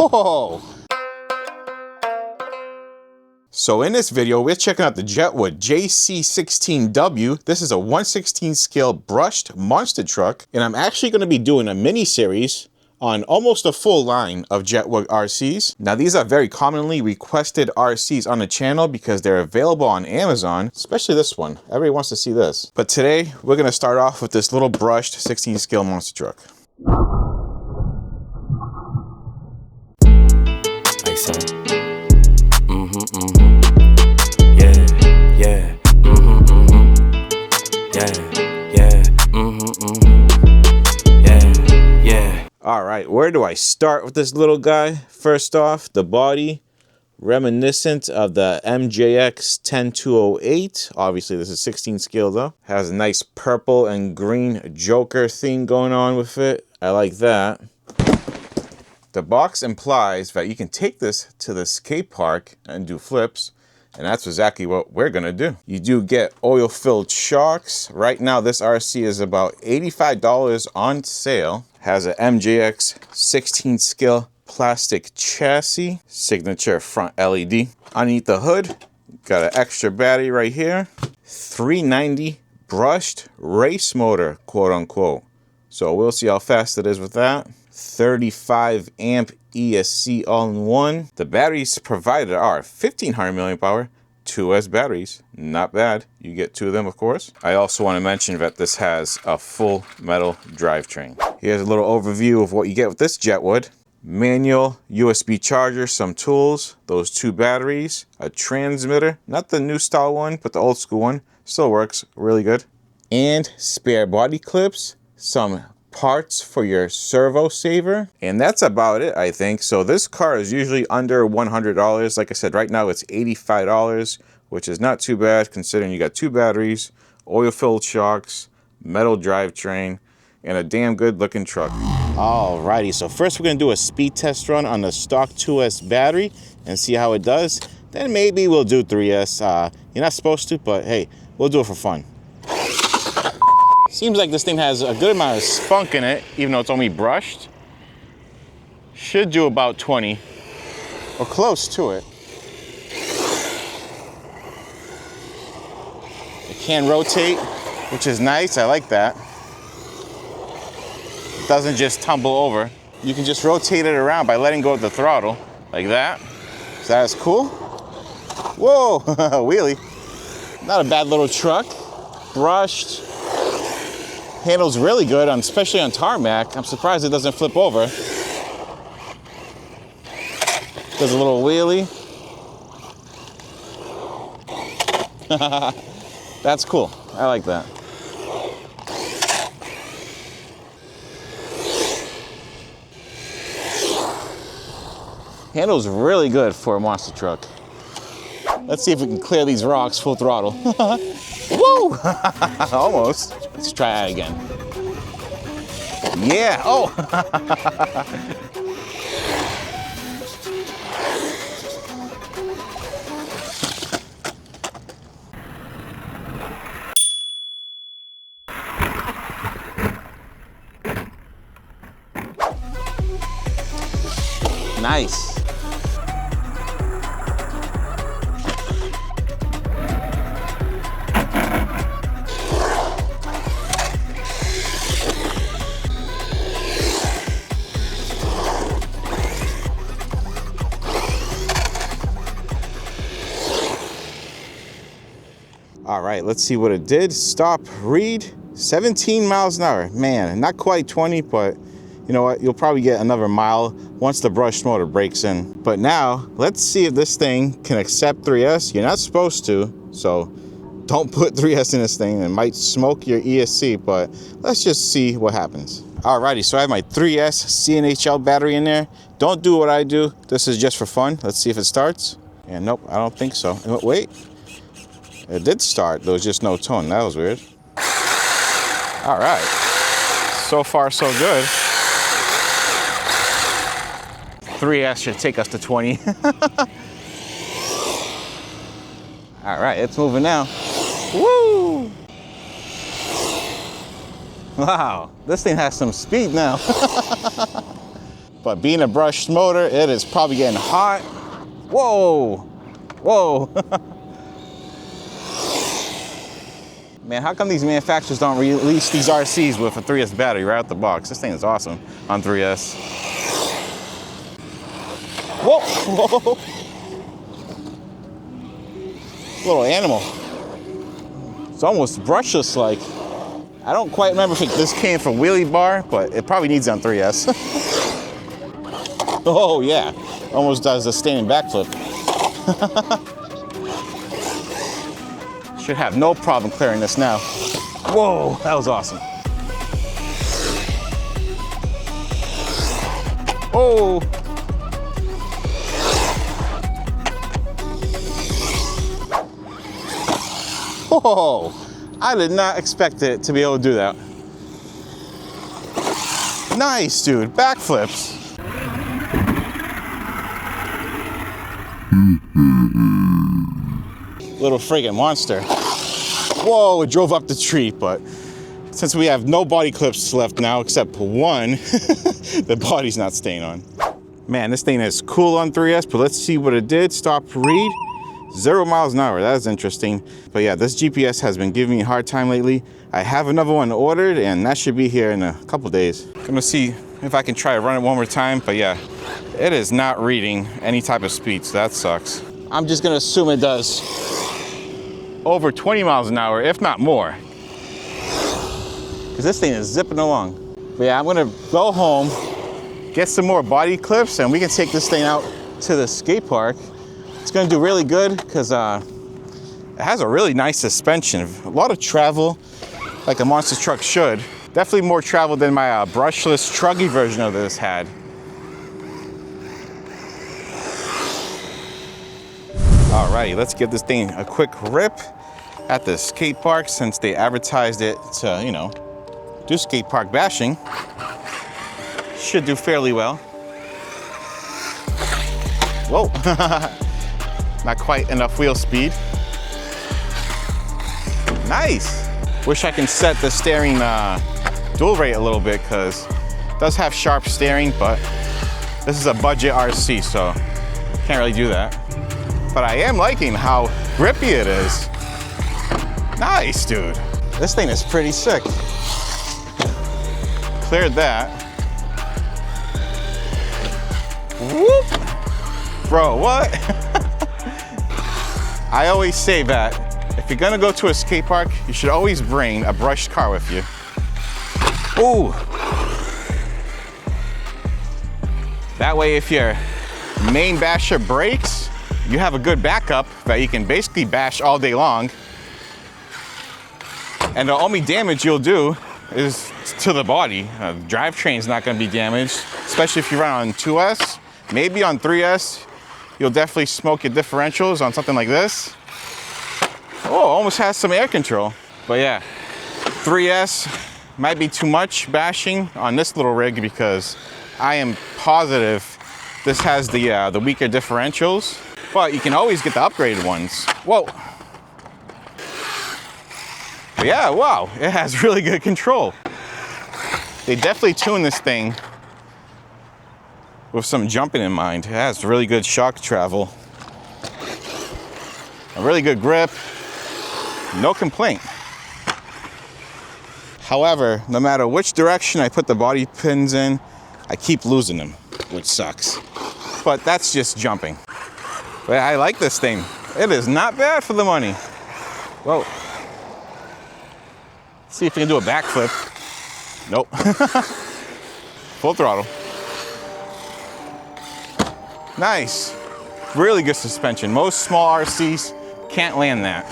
Whoa! So in this video, we're checking out the Jetwood JC16W. This is a 1/16 scale brushed monster truck, and I'm actually going to be doing a mini series on almost a full line of Jetwood RCs. Now these are very commonly requested RCs on the channel because they're available on Amazon, especially this one. Everybody wants to see this. But today we're gonna start off with this little brushed 16 scale monster truck. I said, yeah, yeah, yeah, yeah. All right, where do I start with this little guy? First off, the body, reminiscent of the MJX 10208. Obviously, this is 16 scale though. Has a nice purple and green Joker theme going on with it. I like that. The box implies that you can take this to the skate park and do flips, and that's exactly what we're gonna do. You do get oil-filled shocks. Right now, this RC is about $85 on sale. Has an MJX 16 scale plastic chassis, signature front LED. Underneath the hood, got an extra battery right here. 390 brushed race motor, quote unquote. So we'll see how fast it is with that. 35 amp ESC all-in-one. The batteries provided are 1500 milliamp hour, 2S batteries. Not bad. You get two of them, of course. I also want to mention that this has a full metal drivetrain. Here's a little overview of what you get with this Jetwood. Manual USB charger, some tools, those two batteries, a transmitter, not the new style one, but the old school one. Still works really good. And spare body clips, some parts for your servo saver, and that's about it, I think. So this car is usually under $100. Like I said, right now it's $85, which is not too bad considering you got two batteries, oil-filled shocks, metal drivetrain, and a damn good looking truck. Alrighty, so first we're gonna do a speed test run on the stock 2S battery and see how it does. Then maybe we'll do 3S. You're not supposed to, but hey, we'll do it for fun. Seems like this thing has a good amount of spunk in it, even though it's only brushed. Should do about 20, or close to it. It can rotate, which is nice, I like that. It doesn't just tumble over. You can just rotate it around by letting go of the throttle, like that. So that's cool. Whoa, wheelie. Not a bad little truck, brushed. Handles really good, especially on tarmac. I'm surprised it doesn't flip over. Does a little wheelie. That's cool. I like that. Handles really good for a monster truck. Let's see if we can clear these rocks full throttle. Woo! Almost. Let's try that again. Yeah, oh! Nice. All right, let's see what it did. Stop, read, 17 miles an hour. Man, not quite 20, but you know what? You'll probably get another mile once the brushed motor breaks in. But now, let's see if this thing can accept 3S. You're not supposed to, so don't put 3S in this thing. It might smoke your ESC, but let's just see what happens. Alrighty, so I have my 3S CNHL battery in there. Don't do what I do. This is just for fun. Let's see if it starts. And nope, I don't think so. Wait. It did start, there was just no tone. That was weird. All right, so far so good. 3S should take us to 20. All right, it's moving now. Woo! Wow, this thing has some speed now. But being a brushed motor, it is probably getting hot. Whoa, whoa. Man, how come these manufacturers don't release these RCs with a 3S battery right out the box? This thing is awesome on 3S. Whoa, whoa. Little animal. It's almost brushless like. I don't quite remember if this came from wheelie bar, but it probably needs it on 3S. Oh yeah, almost does a standing backflip. Should have no problem clearing this now. Whoa, that was awesome. Oh. Whoa, I did not expect it to be able to do that. Nice, dude, backflips. Little friggin' monster. Whoa, it drove up the tree, but since we have no body clips left now except one, the body's not staying on. Man, this thing is cool on 3S, but let's see what it did. Stop read. 0 miles an hour, that is interesting. But yeah, this GPS has been giving me a hard time lately. I have another one ordered and that should be here in a couple days. I'm gonna see if I can try to run it one more time, but yeah, it is not reading any type of speed, so that sucks. I'm just gonna assume it does over 20 miles an hour, if not more. Because this thing is zipping along. But yeah, I'm gonna go home, get some more body clips, and we can take this thing out to the skate park. It's gonna do really good because it has a really nice suspension. A lot of travel, like a monster truck should. Definitely more travel than my brushless truggy version of this had. Alrighty, let's give this thing a quick rip at the skate park since they advertised it to, you know, do skate park bashing. Should do fairly well. Whoa, not quite enough wheel speed. Nice. Wish I can set the steering dual rate a little bit because it does have sharp steering, but this is a budget RC, so can't really do that. But I am liking how grippy it is. Nice, dude. This thing is pretty sick. Cleared that. Whoop. Bro, what? I always say that if you're gonna go to a skate park, you should always bring a brushed car with you. Ooh. That way, if your main basher breaks, you have a good backup that you can basically bash all day long. And the only damage you'll do is to the body. Drivetrain's not gonna be damaged, especially if you run on 2S. Maybe on 3S, you'll definitely smoke your differentials on something like this. Oh, almost has some air control. But yeah, 3S might be too much bashing on this little rig because I am positive this has the weaker differentials. But you can always get the upgraded ones. Whoa. But yeah, wow, it has really good control. They definitely tuned this thing with some jumping in mind. It has really good shock travel. A really good grip. No complaint. However, no matter which direction I put the body pins in, I keep losing them, which sucks. But that's just jumping. But I like this thing. It is not bad for the money. Whoa. See if we can do a backflip. Nope. Full throttle. Nice. Really good suspension. Most small RCs can't land that.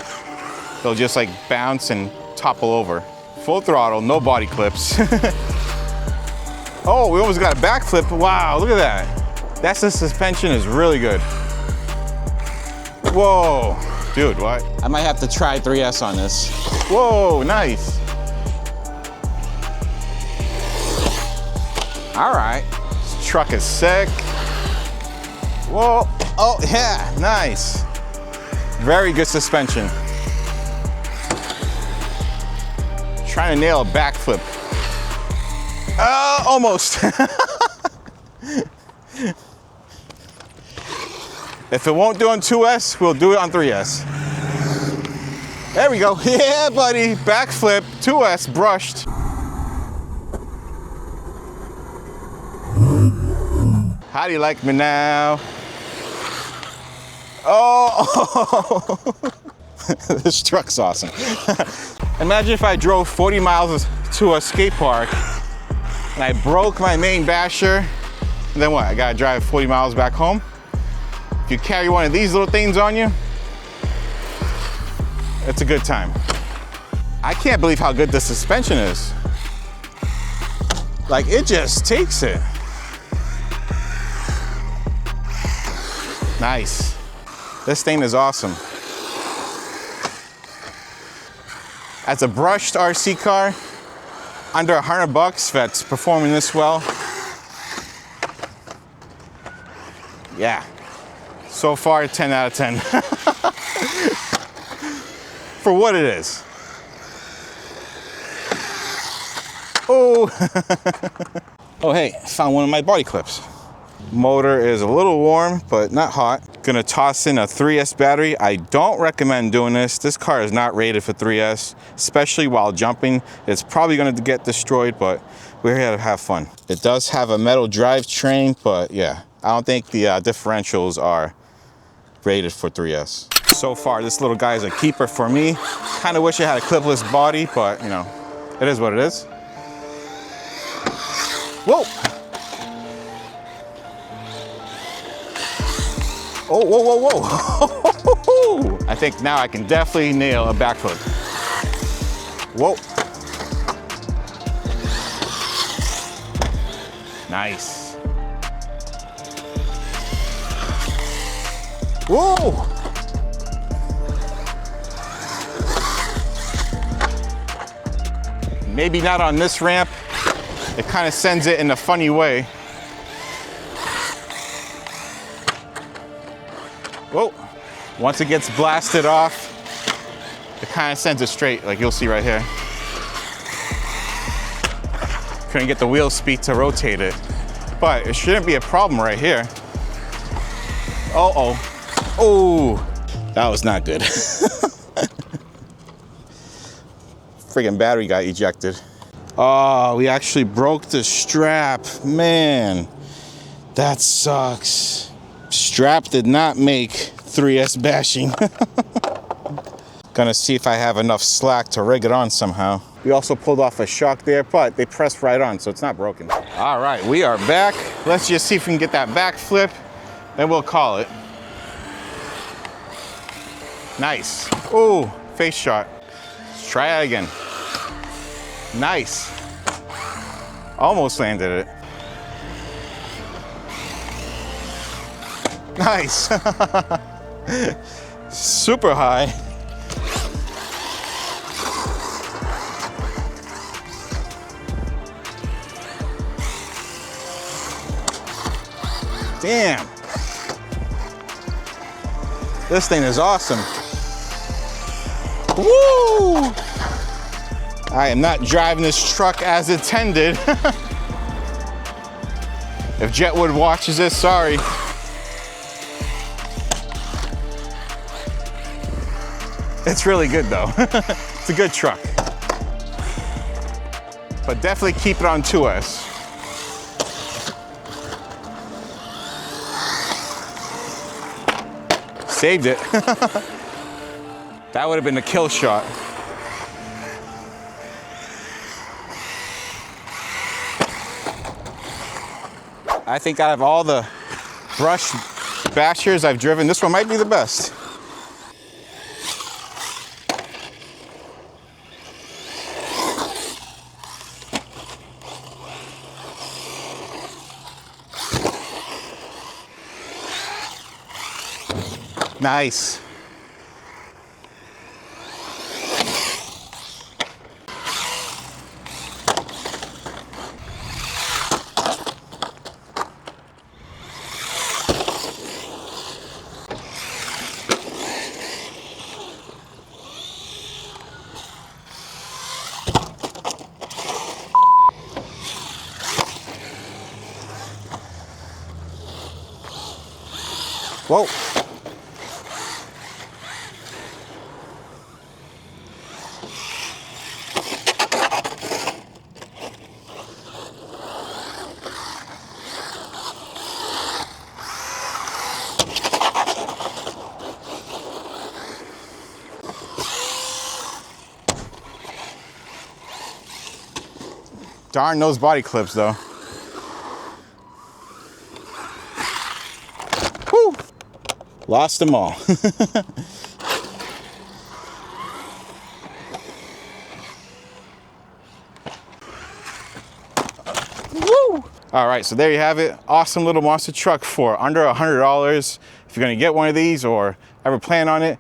They'll just like bounce and topple over. Full throttle, no body clips. Oh, we almost got a backflip. Wow, look at that. That's the suspension is really good. Whoa, dude, what? I might have to try 3S on this. Whoa, nice. All right, this truck is sick. Whoa, oh yeah, nice. Very good suspension. Trying to nail a backflip. Almost. If it won't do on 2S, we'll do it on 3S. There we go. Yeah, buddy. Backflip, 2S, brushed. How do you like me now? Oh, this truck's awesome. Imagine if I drove 40 miles to a skate park and I broke my main basher, and then what? I gotta drive 40 miles back home? If you carry one of these little things on you, it's a good time. I can't believe how good the suspension is. Like, it just takes it. Nice. This thing is awesome. As a brushed RC car, under $100 that's performing this well. Yeah. So far, 10 out of 10. For what it is. Oh. Oh, hey, found one of my body clips. Motor is a little warm, but not hot. Gonna toss in a 3S battery. I don't recommend doing this. This car is not rated for 3S, especially while jumping. It's probably gonna get destroyed, but we're here to have fun. It does have a metal drivetrain, but yeah, I don't think the differentials are rated for 3S. So far, this little guy is a keeper for me. Kind of wish it had a clipless body, but you know, it is what it is. Whoa! Oh, whoa, whoa, whoa. I think now I can definitely nail a backflip. Whoa. Nice. Whoa. Maybe not on this ramp. It kind of sends it in a funny way. Whoa. Once it gets blasted off, it kind of sends it straight, like you'll see right here. Couldn't get the wheel speed to rotate it, but it shouldn't be a problem right here. Uh-oh. Oh, that was not good. Friggin' battery got ejected. Oh, we actually broke the strap. Man, that sucks. Strap did not make 3S bashing. Gonna see if I have enough slack to rig it on somehow. We also pulled off a shock there, but they pressed right on, so it's not broken. All right, we are back. Let's just see if we can get that back flip, then we'll call it. Nice. Oh, face shot. Let's try it again. Nice. Almost landed it. Nice. Super high. Damn. This thing is awesome. Woo! I am not driving this truck as intended. If Jetwood watches this, sorry. It's really good though. It's a good truck. But definitely keep it on 2S. Saved it. That would have been a kill shot. I think out of all the brush bashers I've driven, this one might be the best. Nice. Whoa. Darn those body clips though. Whew. Lost them all. Woo! All right, so there you have it. Awesome little monster truck for under $100. If you're gonna get one of these or ever plan on it,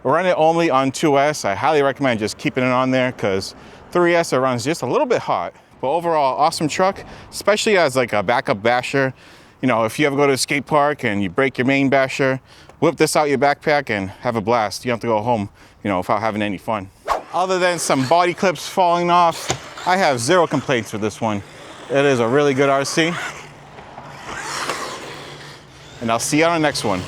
run it only on 2S. I highly recommend just keeping it on there because 3S it runs just a little bit hot. But overall, awesome truck, especially as like a backup basher. You know, if you ever go to a skate park and you break your main basher, whip this out your backpack and have a blast. You don't have to go home, you know, without having any fun. Other than some body clips falling off, I have zero complaints with this one. It is a really good RC. And I'll see you on the next one.